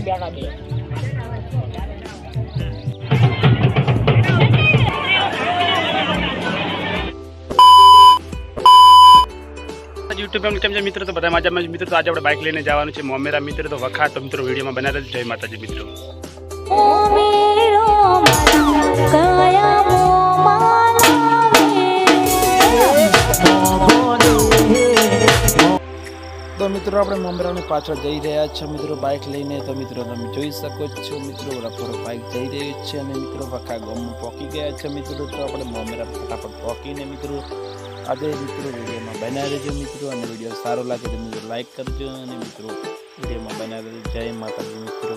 YouTube પર કેમ છે મિત્રો? તો બધા મજામાં મિત્રો. તો આજે આપણે બાઇક લઈને જવાનું છે મોમેરા મિત્રો. તો વખા તો મિત્રો વિડીયોમાં બના રહેજો. જય માતાજી મિત્રો. તો મિત્રો આપણે મોમેરાની પાછળ જઈ રહ્યા છે મિત્રો બાઇક લઈને. તો મિત્રો તમે જોઈ શકો છો મિત્રો રફોરો બાઇક જઈ રહ્યું છે અને મિત્રો વખા ગામમાં પહોંચી ગયા છે મિત્રો. તો આપણે મોમેરા ફટાફટ પહોંચીને મિત્રો આજે મિત્રો વિડીયોમાં બનાવી રહેજો મિત્રો. અને વિડીયો સારો લાગે તો મિત્રો લાઈક કરજો અને મિત્રો વિડીયોમાં બનાવી રહેજો. જય માતાજી મિત્રો.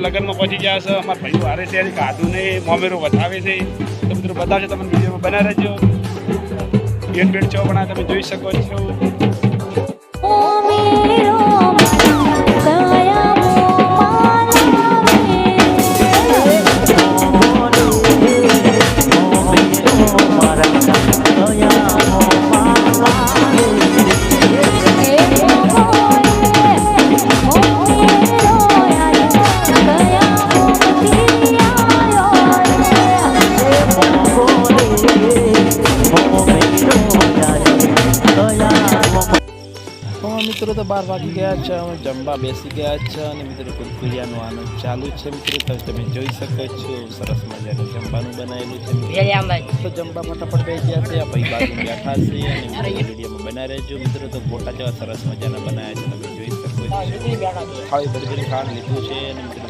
લગ્નમાં પહોંચી ગયા છે. અમારા ભાઈઓ હારે છે ખાધું ને મોમેરો વધાવે છે. તો મિત્રો બતાવજો તમને વિડીયોમાં બના રહેજો. ગેટ બેટ છો પણ તમે જોઈ શકો છો. મિત્રો તો 12 વાગી ગયા છે. જમવા બેસી ગયા છે અને મિત્રો કુરકુરિયાનું આનું ચાલુ છે મિત્રો. તો તમે જોઈ શકો છો સરસ મજાનું જમવાનું બનાવેલું છે. તો જમવા ફટાફટ બેસી ગયા છે. આ ભાઈ બાજુ બેઠા છે અને વિડીયોમાં બનાવી રહેજો મિત્રો. તો ગોટા જેવા સરસ મજાના બનાવ્યા છે તમે જોઈ શકો છો. ખાલી બધી ખાંડ લીધું છે અને મિત્રો